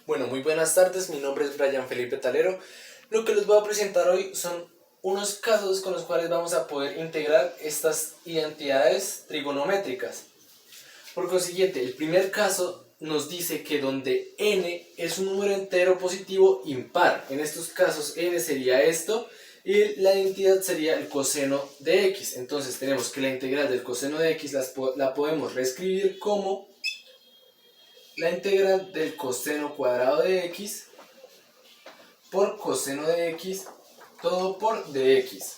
Bueno, muy buenas tardes, mi nombre es Brian Felipe Talero. Lo que les voy a presentar hoy son unos casos con los cuales vamos a poder integrar estas identidades trigonométricas. Por consiguiente, el primer caso nos dice que donde n es un número entero positivo impar. En estos casos n sería esto y la identidad sería el coseno de x. Entonces tenemos que la integral del coseno de x la podemos reescribir como la integral del coseno cuadrado de x por coseno de x, todo por dx.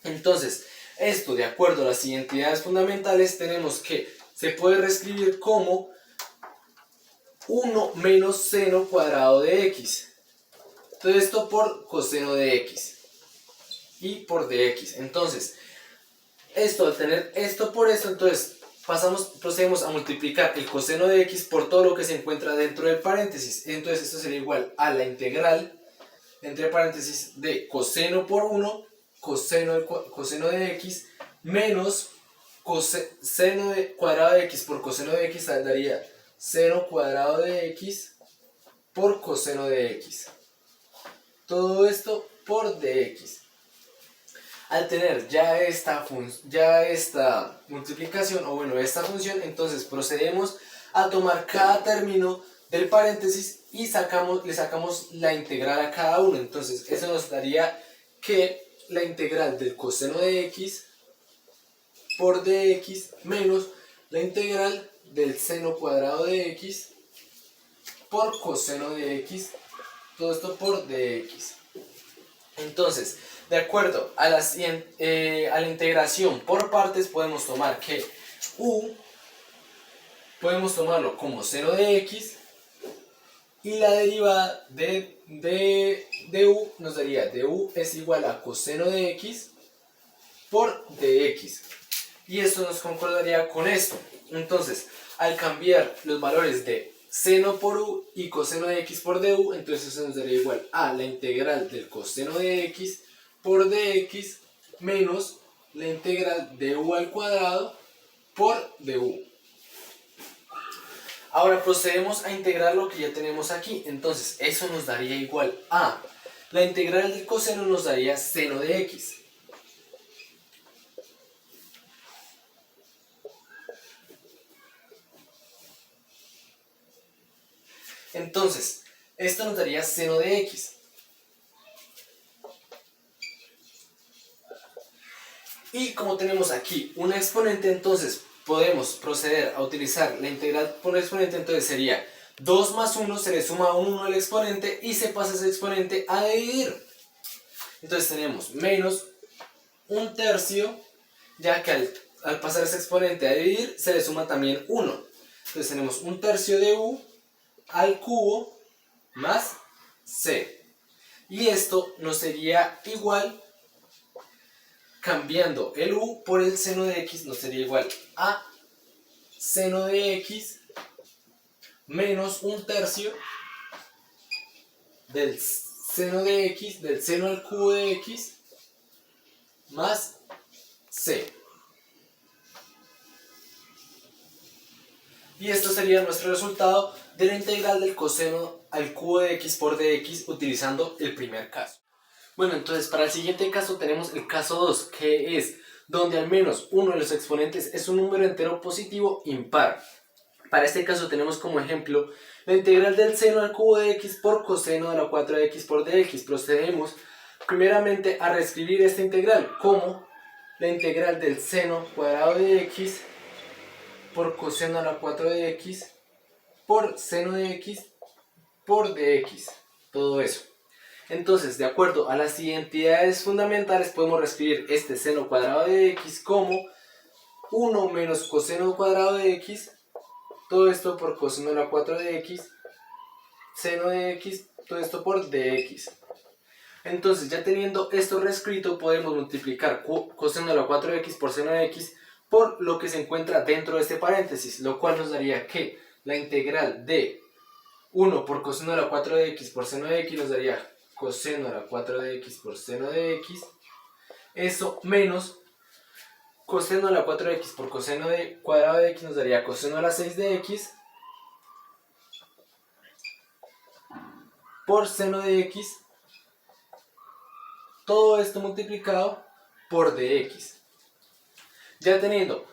Entonces, esto de acuerdo a las identidades fundamentales tenemos que se puede reescribir como 1 menos seno cuadrado de x. Todo esto por coseno de x y por dx. Entonces, esto al tener esto por esto, entonces procedemos a multiplicar el coseno de x por todo lo que se encuentra dentro del paréntesis. Entonces esto sería igual a la integral entre paréntesis de coseno por 1, coseno de x, menos seno de cuadrado de x por coseno de x daría seno cuadrado de x por coseno de x. Todo esto por dx. Al tener ya esta multiplicación, o bueno, esta función, entonces procedemos a tomar cada término del paréntesis y le sacamos la integral a cada uno. Entonces eso nos daría que la integral del coseno de x por dx menos la integral del seno cuadrado de x por coseno de x, todo esto por dx. Entonces, de acuerdo a la integración por partes, podemos tomar que u podemos tomarlo como seno de x y la derivada de u nos daría du es igual a coseno de x por dx. Y esto nos concordaría con esto. Entonces, al cambiar los valores de seno por u y coseno de x por du, entonces eso nos daría igual a la integral del coseno de x por dx menos la integral de u al cuadrado por du. Ahora procedemos a integrar lo que ya tenemos aquí. Entonces eso nos daría igual a la integral del coseno nos daría seno de x. Entonces, esto nos daría seno de x. Y como tenemos aquí una exponente, entonces podemos proceder a utilizar la integral por exponente. Entonces sería 2 más 1, se le suma 1 al exponente y se pasa ese exponente a dividir. Entonces tenemos menos un tercio, ya que al pasar ese exponente a dividir se le suma también 1. Entonces tenemos un tercio de u al cubo más c. Y esto nos sería igual, cambiando el u por el seno de x, nos sería igual a seno de x menos un tercio del seno de x, del seno al cubo de x, más c. Y esto sería nuestro resultado de la integral del coseno al cubo de x por dx utilizando el primer caso. Bueno, entonces para el siguiente caso tenemos el caso 2, que es donde al menos uno de los exponentes es un número entero positivo impar. Para este caso tenemos como ejemplo la integral del seno al cubo de x por coseno de la 4 de x por dx. Procedemos primeramente a reescribir esta integral como la integral del seno cuadrado de x por coseno a la 4 de x por seno de x por dx, todo eso. Entonces, de acuerdo a las identidades fundamentales, podemos reescribir este seno cuadrado de x como 1 menos coseno cuadrado de x, todo esto por coseno a la 4 de x, seno de x, todo esto por dx. Entonces, ya teniendo esto reescrito, podemos multiplicar coseno a la 4 de x por seno de x por lo que se encuentra dentro de este paréntesis, lo cual nos daría que la integral de 1 por coseno a la 4 de x por seno de x nos daría coseno a la 4 de x por seno de x, eso menos coseno a la 4 de x por coseno de cuadrado de x nos daría coseno a la 6 de x, por seno de x, todo esto multiplicado por dx. Ya teniendo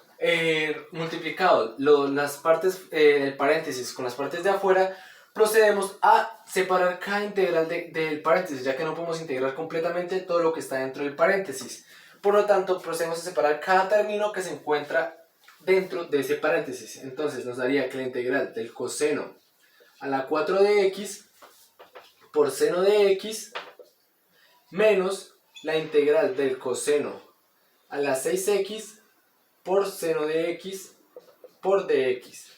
multiplicado las partes del paréntesis con las partes de afuera, procedemos a separar cada integral del paréntesis, ya que no podemos integrar completamente todo lo que está dentro del paréntesis. Por lo tanto, procedemos a separar cada término que se encuentra dentro de ese paréntesis. Entonces nos daría que la integral del coseno a la 4 de x por seno de x menos la integral del coseno a la 6x por seno de x por dx.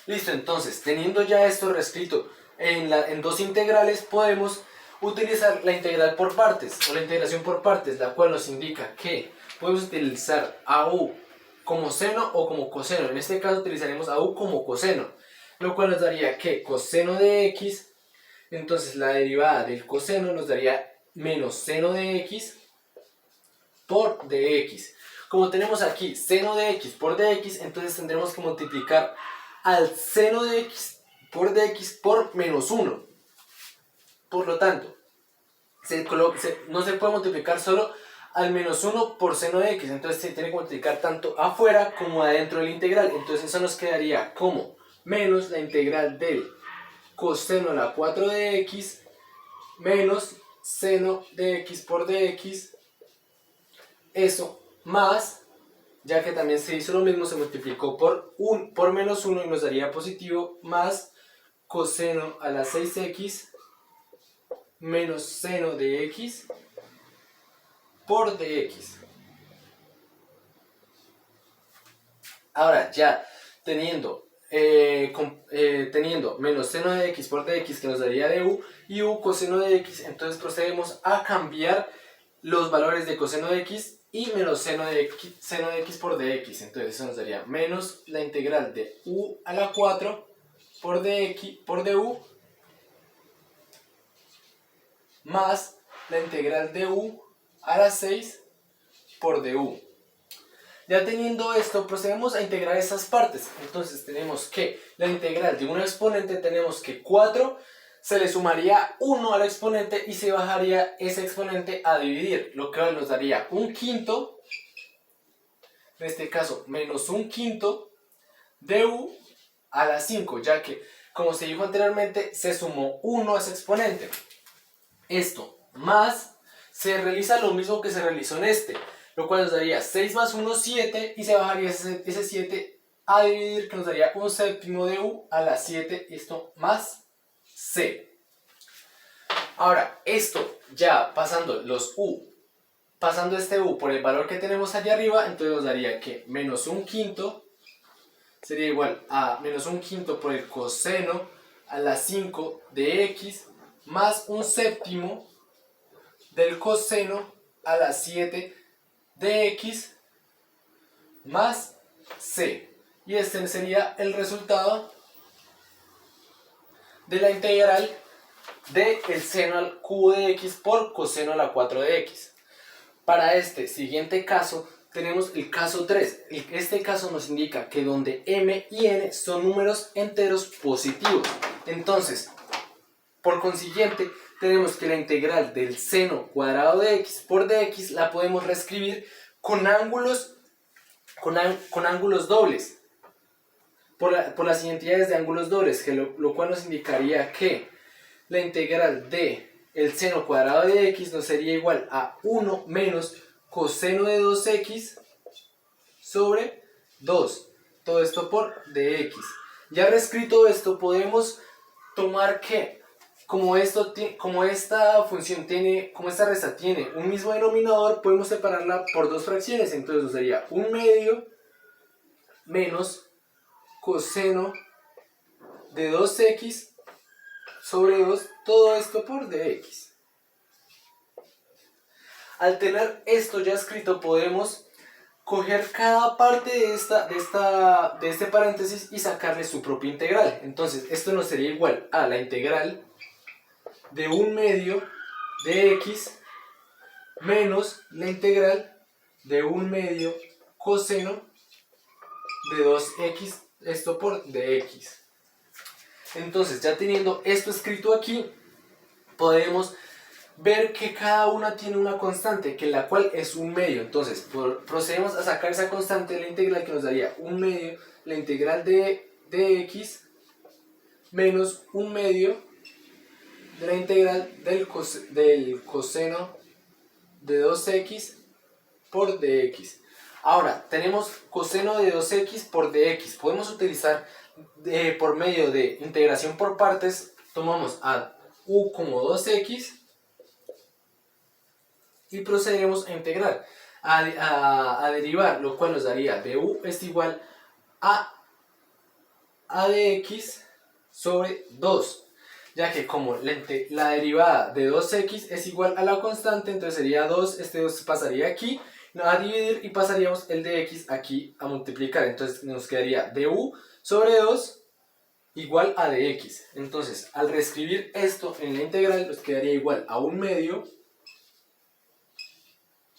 Listo, entonces, teniendo ya esto reescrito en dos integrales, podemos utilizar la integral por partes o la integración por partes, la cual nos indica que podemos utilizar a u como seno o como coseno. En este caso utilizaremos a u como coseno, lo cual nos daría que coseno de x, entonces la derivada del coseno nos daría menos seno de x por dx. Como tenemos aquí seno de x por dx, entonces tendremos que multiplicar al seno de x por dx por menos 1. Por lo tanto, no se puede multiplicar solo al menos 1 por seno de x, entonces se tiene que multiplicar tanto afuera como adentro del integral. Entonces eso nos quedaría como menos la integral del coseno a la 4 de x menos seno de x por dx, eso más, ya que también se hizo lo mismo, se multiplicó por menos 1 y nos daría positivo, más coseno a la 6x menos seno de x por dx. Ahora ya teniendo menos seno de x por dx, que nos daría de u, y u coseno de x, entonces procedemos a cambiar los valores de coseno de x y menos seno de x por dx. Entonces eso nos daría menos la integral de u a la 4 por du más la integral de u a la 6 por du. Ya teniendo esto, procedemos a integrar esas partes. Entonces tenemos que la integral de un exponente, tenemos que 4 se le sumaría 1 al exponente y se bajaría ese exponente a dividir, lo que nos daría un quinto, en este caso menos un quinto de u a la 5, ya que, como se dijo anteriormente, se sumó 1 a ese exponente. Esto más se realiza lo mismo que se realizó en este, lo cual nos daría 6 más 1, 7, y se bajaría ese 7 a dividir, que nos daría un séptimo de u a la 7, esto más c. Ahora, esto ya pasando pasando este u por el valor que tenemos allá arriba, entonces nos daría que menos un quinto sería igual a menos un quinto por el coseno a la 5 de x más un séptimo del coseno a la 7 de x más c. Y este sería el resultado de la integral de el seno al cubo de x por coseno a la 4 de x. Para este siguiente caso tenemos el caso 3. Este caso nos indica que donde m y n son números enteros positivos. Entonces, por consiguiente, tenemos que la integral del seno cuadrado de x por dx la podemos reescribir con ángulos dobles. Por las identidades de ángulos dobles, que lo cual nos indicaría que la integral de el seno cuadrado de x nos sería igual a 1 menos coseno de 2x sobre 2. Todo esto por dx. Ya reescrito esto, podemos tomar que como esta resta tiene un mismo denominador, podemos separarla por dos fracciones. Entonces nos daría 1 medio menos coseno de 2x sobre 2, todo esto por dx. Al tener esto ya escrito, podemos coger cada parte de este paréntesis y sacarle su propia integral. Entonces esto nos sería igual a la integral de 1 medio de x menos la integral de 1 medio coseno de 2x esto por dx. Entonces, ya teniendo esto escrito aquí, podemos ver que cada una tiene una constante, que la cual es un medio. Entonces, procedemos a sacar esa constante de la integral, que nos daría un medio, la integral de x menos un medio de la integral del coseno de 2x por dx. Ahora, tenemos coseno de 2x por dx. Podemos utilizar por medio de integración por partes, tomamos a u como 2x y procederemos a integrar, a derivar, lo cual nos daría du es igual a dx sobre 2, ya que como la derivada de 2x es igual a la constante, entonces sería 2, este 2 pasaría aquí a dividir y pasaríamos el dx aquí a multiplicar, entonces nos quedaría du sobre 2 igual a dx. Entonces al reescribir esto en la integral nos quedaría igual a un medio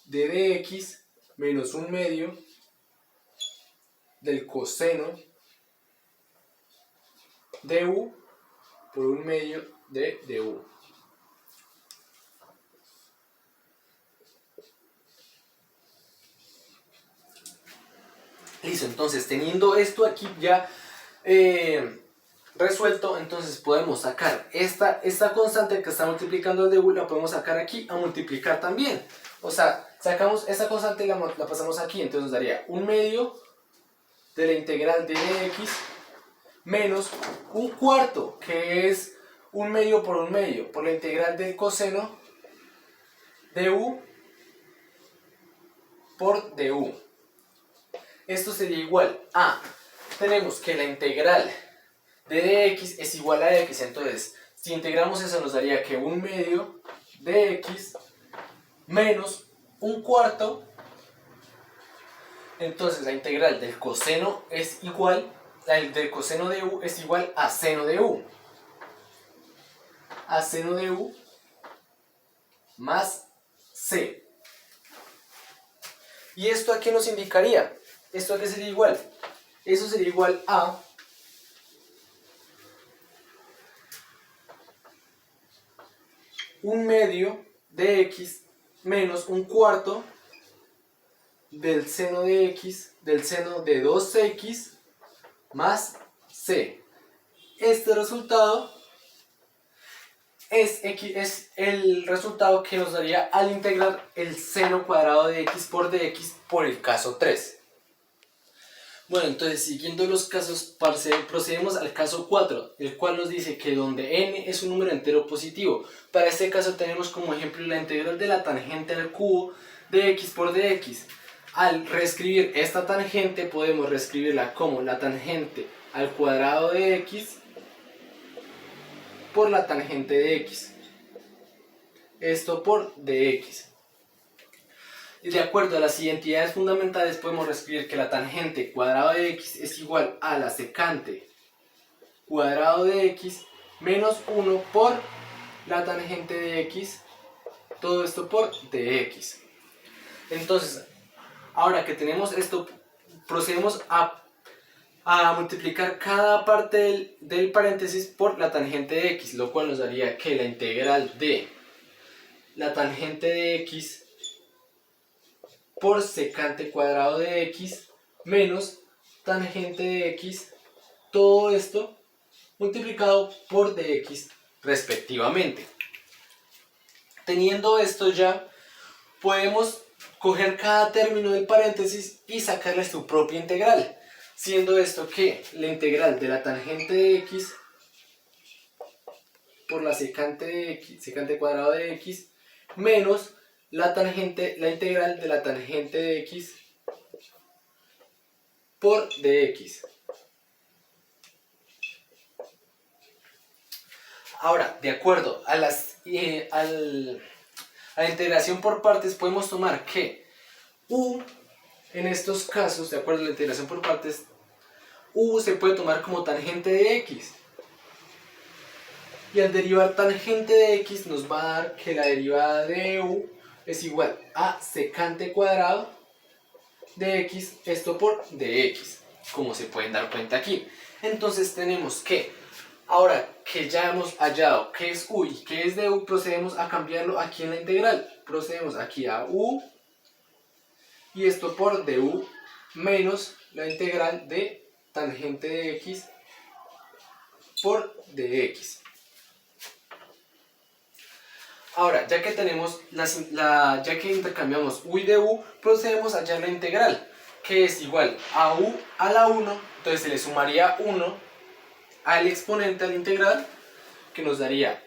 de dx menos un medio del coseno de u por un medio de du. Listo, entonces teniendo esto aquí ya resuelto, entonces podemos sacar esta constante que está multiplicando el du, la podemos sacar aquí a multiplicar también. O sea, sacamos esta constante y la pasamos aquí, entonces nos daría un medio de la integral de dx menos un cuarto, que es un medio, por la integral del coseno de u por du. Esto sería igual a, tenemos que la integral de dx es igual a x, entonces si integramos eso nos daría que un medio de x menos un cuarto, entonces la integral del coseno es igual, del coseno de u es igual a seno de u, más c. ¿Y esto a qué nos indicaría? ¿Esto a qué sería igual? Eso sería igual a un medio de x menos un cuarto del seno de x, del seno de 2x más c. Este resultado es el resultado que nos daría al integrar el seno cuadrado de x por dx por el caso 3. Bueno, entonces siguiendo los casos, procedemos al caso 4, el cual nos dice que donde n es un número entero positivo. Para este caso tenemos como ejemplo la integral de la tangente al cubo de x por dx. Al reescribir esta tangente podemos reescribirla como la tangente al cuadrado de x por la tangente de x. Esto por dx. Y de acuerdo a las identidades fundamentales podemos reescribir que la tangente cuadrado de x es igual a la secante cuadrado de x menos 1 por la tangente de x, todo esto por dx. Entonces, ahora que tenemos esto, procedemos a multiplicar cada parte del paréntesis por la tangente de x, lo cual nos daría que la integral de la tangente de x por secante cuadrado de x menos tangente de x, todo esto multiplicado por dx respectivamente. Teniendo esto ya, podemos coger cada término del paréntesis y sacarle su propia integral, siendo esto que la integral de la tangente de x por la secante de x, secante cuadrado de x, menos la integral de la tangente de x por dx. Ahora, de acuerdo a la integración por partes, podemos tomar que u, en estos casos, de acuerdo a la integración por partes, u se puede tomar como tangente de x. Y al derivar tangente de x nos va a dar que la derivada de u es igual a secante cuadrado de x, esto por dx. como se pueden dar cuenta aquí. Entonces tenemos que, ahora que ya hemos hallado qué es u y qué es de u, procedemos a cambiarlo aquí en la integral. Procedemos aquí a u y esto por du menos la integral de tangente de x por dx. Ahora, ya que tenemos ya que intercambiamos u y du, procedemos a hallar la integral, que es igual a u a la 1, entonces se le sumaría 1 al exponente a la integral, que nos daría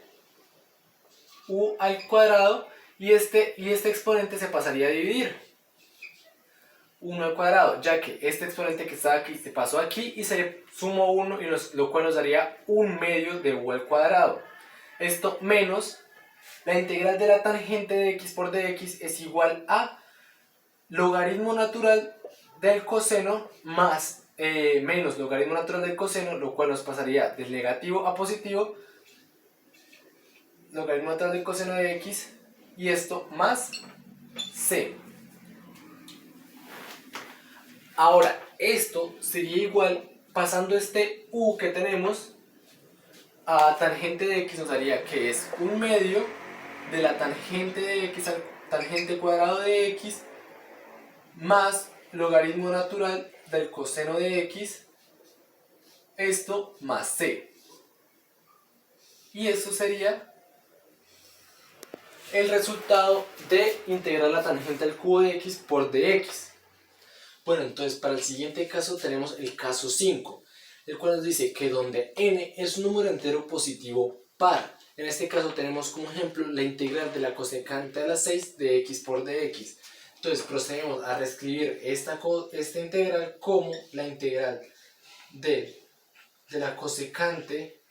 u al cuadrado, y este exponente se pasaría a dividir 1 al cuadrado, ya que este exponente que estaba aquí se pasó aquí y se le sumó 1, lo cual nos daría 1/2 de u al cuadrado. Esto menos la integral de la tangente de x por dx es igual a logaritmo natural del coseno más menos logaritmo natural del coseno, lo cual nos pasaría del negativo a positivo, logaritmo natural del coseno de x, y esto más c. Ahora, esto sería igual, pasando este u que tenemos a tangente de x, nos daría que es 1/2 de la tangente de x al tangente cuadrado de x más logaritmo natural del coseno de x, esto más c. Y eso sería el resultado de integrar la tangente al cubo de x por dx. Bueno, entonces para el siguiente caso tenemos el caso 5, el cual nos dice que donde n es un número entero positivo par. En este caso tenemos como ejemplo la integral de la cosecante a la 6 de x por dx. Entonces procedemos a reescribir esta integral como la integral de la cosecante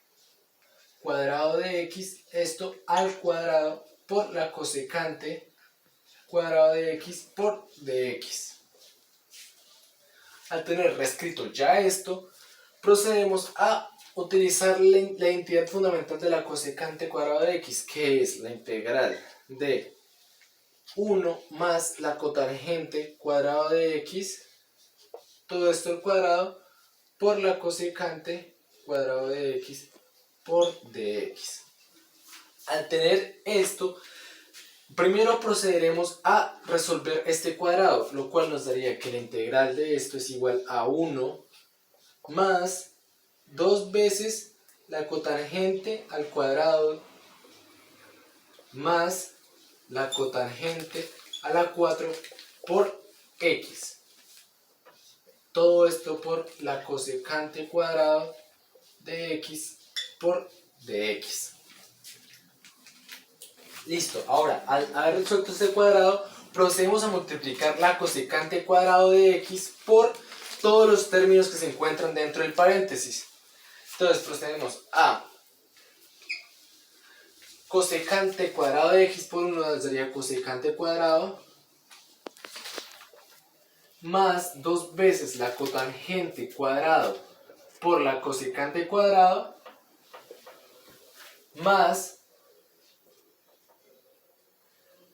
cuadrado de x, esto al cuadrado por la cosecante cuadrado de x por dx. Al tener reescrito ya esto, procedemos a utilizar la identidad fundamental de la cosecante cuadrado de x, que es la integral de 1 más la cotangente cuadrado de x, todo esto al cuadrado, por la cosecante cuadrado de x por dx. Al tener esto, primero procederemos a resolver este cuadrado, lo cual nos daría que la integral de esto es igual a 1 más 2 veces la cotangente al cuadrado más la cotangente a la 4 por x. Todo esto por la cosecante cuadrado de x por dx. Listo, ahora al haber resuelto este cuadrado, procedemos a multiplicar la cosecante cuadrado de x por todos los términos que se encuentran dentro del paréntesis. Entonces procedemos a cosecante cuadrado de x por 1 nos daría cosecante cuadrado más 2 veces la cotangente cuadrado por la cosecante cuadrado más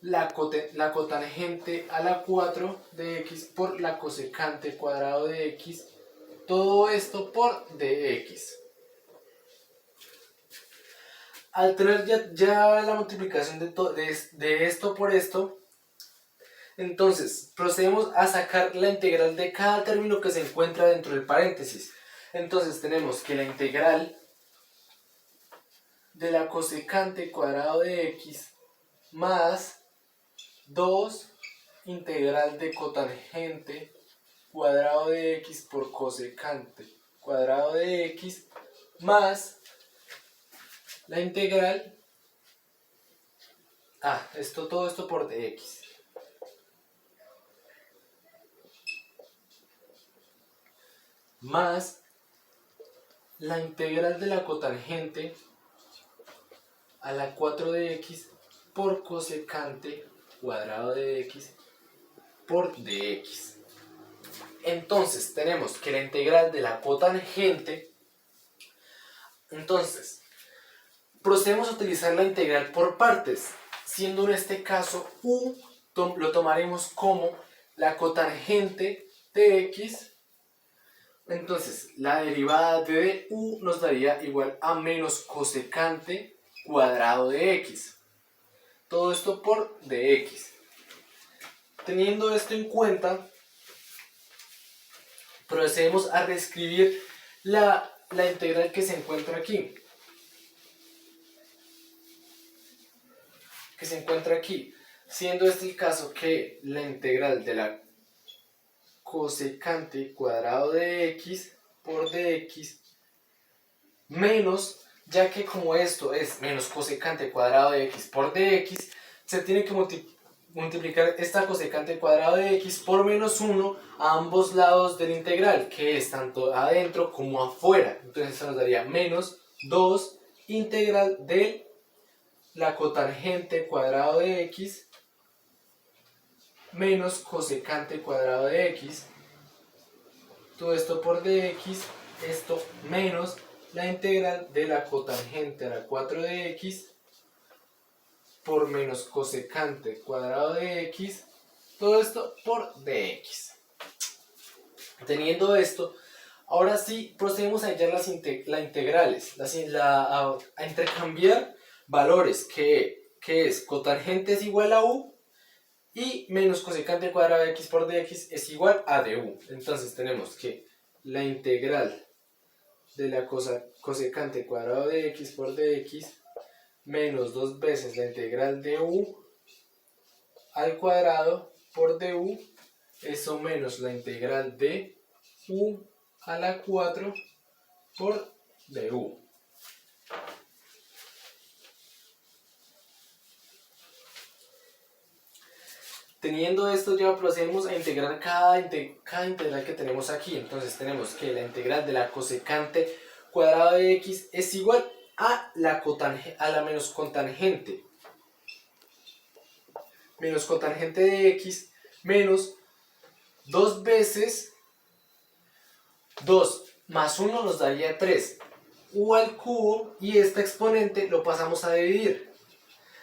la cotangente a la 4 de x por la cosecante cuadrado de x, todo esto por dx. Al tener ya la multiplicación de esto por esto, entonces procedemos a sacar la integral de cada término que se encuentra dentro del paréntesis. Entonces tenemos que la integral de la cosecante cuadrado de x más 2 integral de cotangente cuadrado de x por cosecante cuadrado de x más la integral todo esto por dx más la integral de la cotangente a la 4 de x por cosecante cuadrado de x por dx. Entonces tenemos que la integral de la cotangente, entonces procedemos a utilizar la integral por partes, siendo en este caso u lo tomaremos como la cotangente de x Entonces, la derivada de du nos daría igual a menos cosecante cuadrado de x. Todo esto por dx. Teniendo esto en cuenta, procedemos a reescribir la integral que se encuentra aquí. Siendo este el caso que la integral de la cosecante cuadrado de x por dx menos, ya que como esto es menos cosecante cuadrado de x por dx, se tiene que multiplicar esta cosecante cuadrado de x por menos 1 a ambos lados del integral, que es tanto adentro como afuera. Entonces eso nos daría menos 2 integral de la cotangente cuadrado de x menos cosecante cuadrado de x, todo esto por dx, esto menos la integral de la cotangente a la 4 de x por menos cosecante cuadrado de x, todo esto por dx. Teniendo esto, ahora sí procedemos a hallar las integrales, a intercambiar valores, que es cotangente es igual a u y menos cosecante cuadrado de x por dx es igual a du. Entonces tenemos que la integral de la cosecante cuadrado de x por dx menos 2 veces la integral de u al cuadrado por du, eso menos la integral de u a la 4 por du. Teniendo esto, ya procedemos a integrar cada integral que tenemos aquí. Entonces tenemos que la integral de la cosecante cuadrado de x es igual a la menos cotangente. Menos cotangente de x menos 2 veces 2 más 1 nos daría 3. U al cubo, y este exponente lo pasamos a dividir,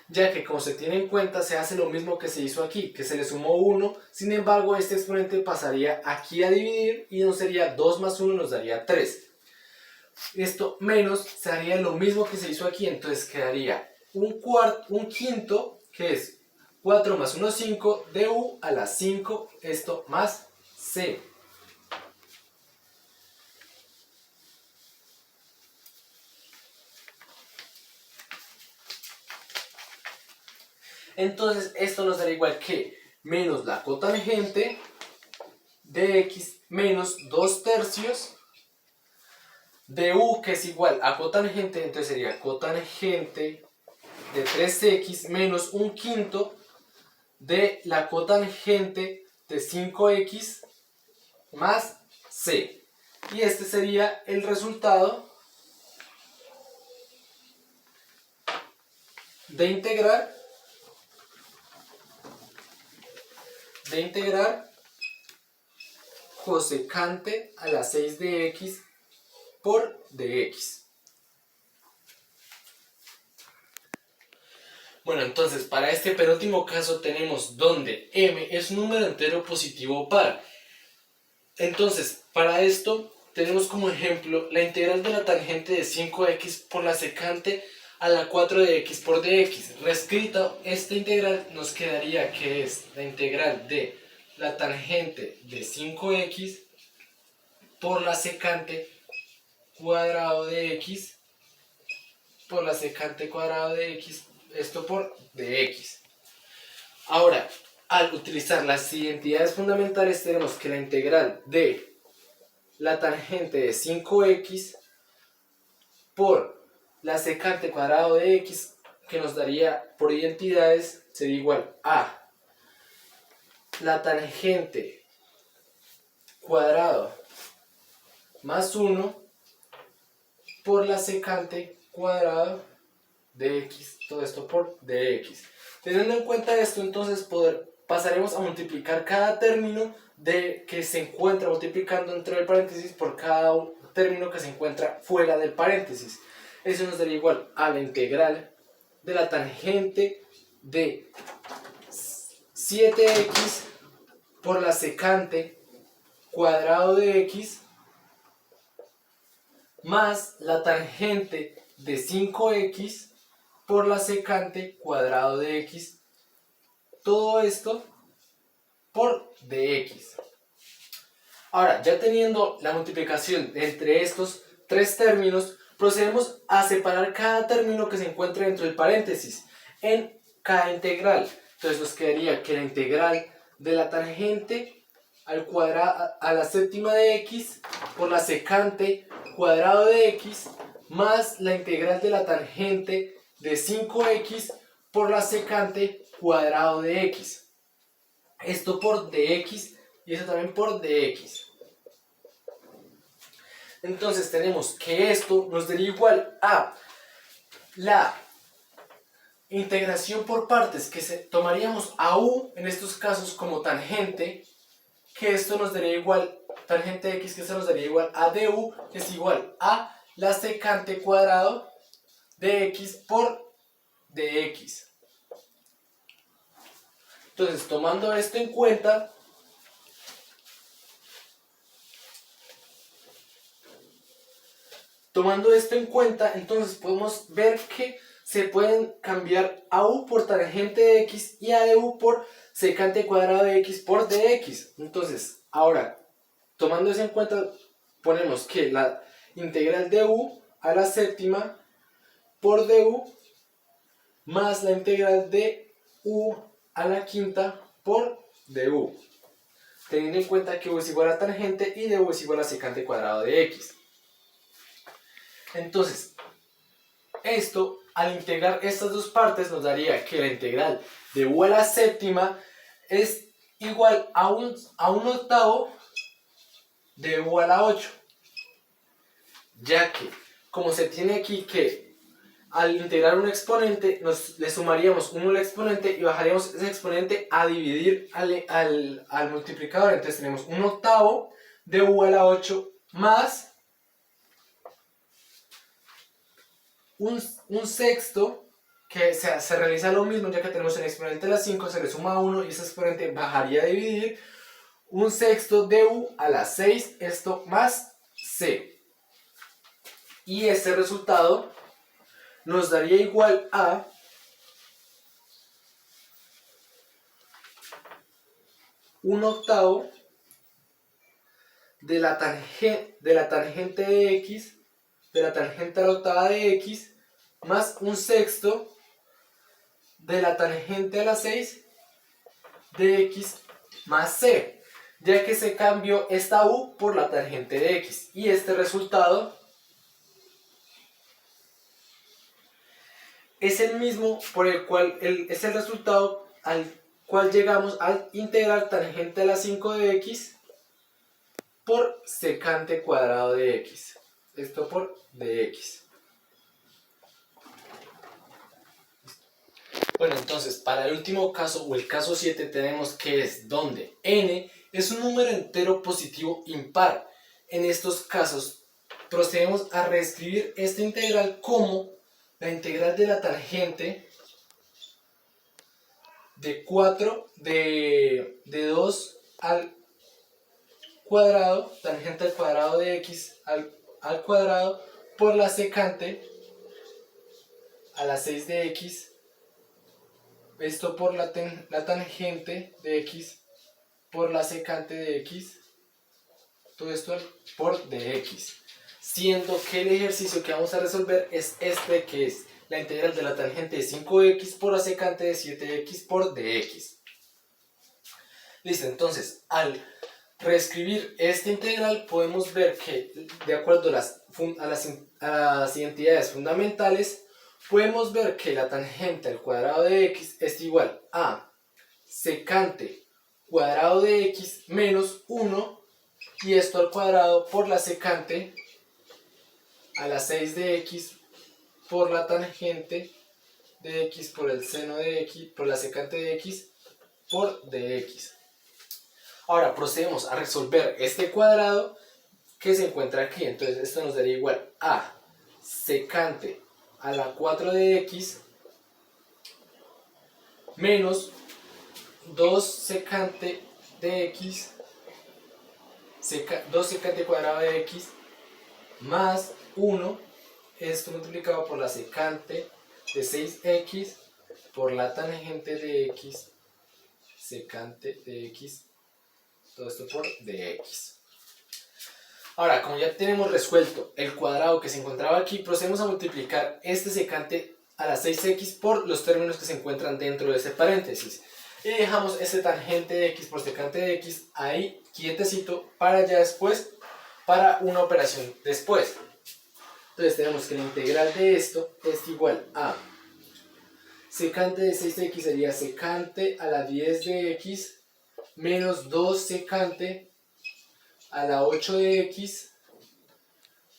ya que como se tiene en cuenta se hace lo mismo que se hizo aquí, que se le sumó 1, sin embargo este exponente pasaría aquí a dividir y nos sería 2 más 1 nos daría 3. Esto menos se haría lo mismo que se hizo aquí, entonces quedaría un quinto, que es 4 más 1, 5, de u a la 5, esto más c. Entonces esto nos dará igual que menos la cotangente de x menos 2 tercios de u, que es igual a cotangente, entonces sería cotangente de 3x menos un quinto de la cotangente de 5x más c. Y este sería el resultado de integrar cosecante a la 6 de x por dx. Bueno, entonces para este penúltimo caso tenemos donde m es un número entero positivo par. Entonces, para esto tenemos como ejemplo la integral de la tangente de 5x por la secante a la 4 de x por dx. Reescrita, esta integral nos quedaría que es la integral de la tangente de 5x por la secante cuadrado de x por la secante cuadrado de x, esto por dx. Ahora, al utilizar las identidades fundamentales tenemos que la integral de la tangente de 5x por la secante cuadrado de x, que nos daría por identidades, sería igual a la tangente cuadrado más 1 por la secante cuadrado de x, todo esto por dx. Teniendo en cuenta esto, entonces pasaremos a multiplicar cada término que se encuentra multiplicando dentro del paréntesis por cada término que se encuentra fuera del paréntesis. Eso nos daría igual a la integral de la tangente de 7x por la secante cuadrado de x más la tangente de 5x por la secante cuadrado de x. Todo esto por dx. Ahora, ya teniendo la multiplicación entre estos tres términos, procedemos a separar cada término que se encuentre dentro del paréntesis en cada integral. Entonces nos quedaría que la integral de la tangente al cuadrado a la séptima de x por la secante cuadrado de x más la integral de la tangente de 5x por la secante cuadrado de x. Esto por dx y eso también por dx. Entonces tenemos que esto nos daría igual a la integración por partes que tomaríamos a u en estos casos como tangente, que esto nos daría igual, tangente de x, que esto nos daría igual a du, que es igual a la secante cuadrado de x por dx. Entonces, tomando esto en cuenta, entonces podemos ver que se pueden cambiar a u por tangente de x y a du por secante cuadrado de x por dx. Entonces, ahora, tomando eso en cuenta, ponemos que la integral de u a la séptima por du más la integral de u a la quinta por du, teniendo en cuenta que u es igual a tangente y du es igual a secante cuadrado de x. Entonces, esto al integrar estas dos partes nos daría que la integral de u a la séptima es igual a un octavo de u a la 8, ya que como se tiene aquí que al integrar un exponente le sumaríamos 1 al exponente y bajaríamos ese exponente a dividir al multiplicador. Entonces tenemos un octavo de u a la 8 más un sexto, que se realiza lo mismo, ya que tenemos el exponente de la 5, se le suma 1 y ese exponente bajaría a dividir un sexto de u a la 6, esto más c. Y este resultado nos daría igual a un octavo de la tangente de x, de la tangente a la octava de x, más un sexto de la tangente a la 6 de x más c, ya que se cambió esta u por la tangente de x. Y este resultado es el mismo por el cual es el resultado al cual llegamos al integrar tangente a la 5 de x por secante cuadrado de x. Esto por dx. Bueno, entonces para el último caso o el caso 7 tenemos que es donde n es un número entero positivo impar. En estos casos procedemos a reescribir esta integral como la integral de la tangente de 2 al cuadrado, tangente al cuadrado de x al cuadrado por la secante a la 6 de x, esto por la tangente de x por la secante de x, todo esto por dx, siendo que el ejercicio que vamos a resolver es este, que es la integral de la tangente de 5x por la secante de 7x por dx. Listo, entonces al reescribir esta integral podemos ver que de acuerdo a las identidades fundamentales podemos ver que la tangente al cuadrado de x es igual a secante cuadrado de x menos 1 y esto al cuadrado por la secante a la 6 de x por la tangente de x por el seno de x por la secante de x por dx. Ahora procedemos a resolver este cuadrado que se encuentra aquí. Entonces esto nos daría igual a secante a la 4 de x menos 2 secante de x, 2 secante cuadrado de x más 1, esto multiplicado por la secante de 6x por la tangente de x, secante de x, todo esto por dx. Ahora, como ya tenemos resuelto el cuadrado que se encontraba aquí, procedemos a multiplicar este secante a la 6x por los términos que se encuentran dentro de ese paréntesis. Y dejamos ese tangente de x por secante de x ahí quietecito para ya después, para una operación después. Entonces tenemos que la integral de esto es igual a secante de 6x sería secante a la 10 de x menos 2 secante a la 8 de x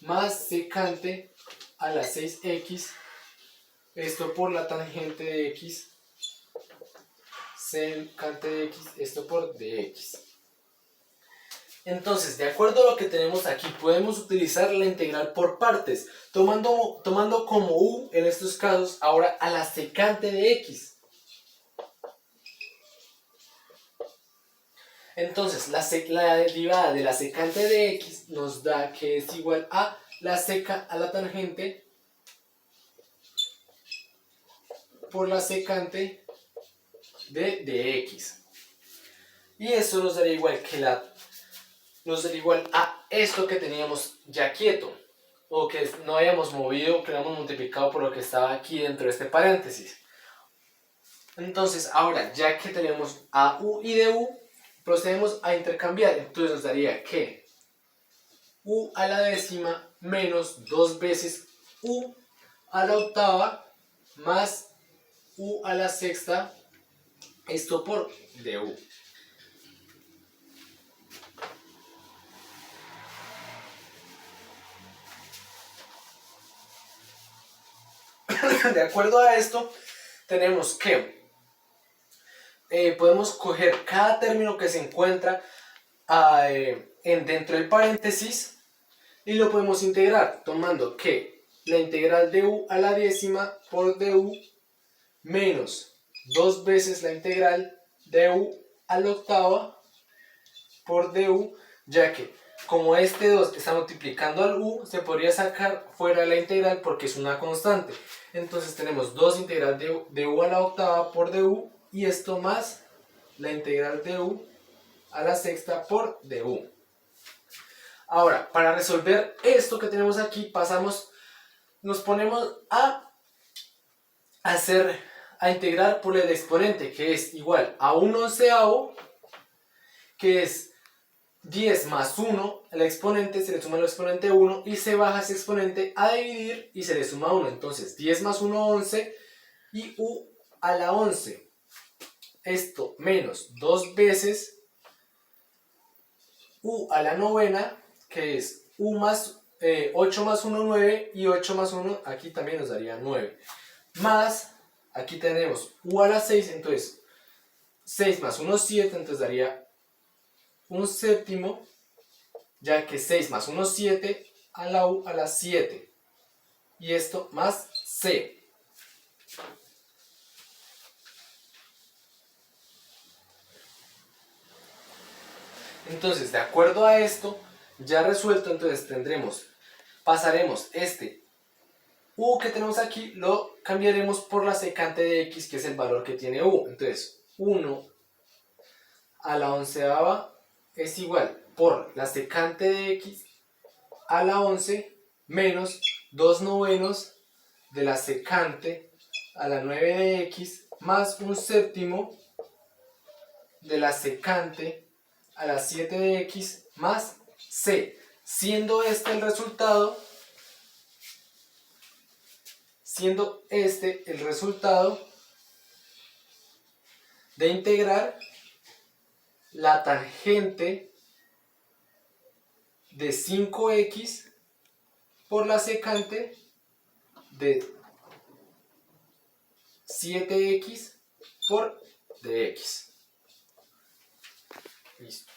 más secante a la 6x, esto por la tangente de x, secante de x, esto por dx. Entonces, de acuerdo a lo que tenemos aquí, podemos utilizar la integral por partes, tomando como u, en estos casos, ahora a la secante de x. Entonces, la derivada de la secante de x nos da que es igual a la seca a la tangente por la secante de dx. Y eso nos daría igual a esto que teníamos ya quieto, o que no habíamos movido, que lo habíamos multiplicado por lo que estaba aquí dentro de este paréntesis. Entonces, ahora, ya que tenemos a u y de u, procedemos a intercambiar. Entonces nos daría que u a la décima menos 2 veces u a la octava más u a la sexta, esto por du. De acuerdo a esto, tenemos que podemos coger cada término que se encuentra dentro del paréntesis y lo podemos integrar tomando que la integral de u a la décima por du menos 2 veces la integral de u a la octava por du, ya que como este 2 está multiplicando al u, se podría sacar fuera la integral porque es una constante. Entonces tenemos 2 integral de u a la octava por du y esto más la integral de u a la sexta por du. Ahora, para resolver esto que tenemos aquí, nos ponemos a integrar por el exponente, que es igual a 1/11, que es 10 más 1, el exponente, se le suma el exponente 1 y se baja ese exponente a dividir y se le suma 1. Entonces 10 más 1, 11 y u a la 11. Esto menos 2 veces u a la novena, que es 8 más 1, 9 y 8 más 1, aquí también nos daría 9. Más, aquí tenemos u a la 6, entonces 6 más 1, 7, entonces daría un séptimo, ya que 6 más 1, 7, a la u a la 7. Y esto más c. Entonces, de acuerdo a esto, ya resuelto, entonces pasaremos este u que tenemos aquí, lo cambiaremos por la secante de x, que es el valor que tiene u. Entonces, 1 a la onceava es igual por la secante de x a la 11 menos 2 novenos de la secante a la 9 de x más un séptimo de la secante a la 7 de x más c, siendo este el resultado de integrar la tangente de 5x por la secante de 7x por dx. Listo.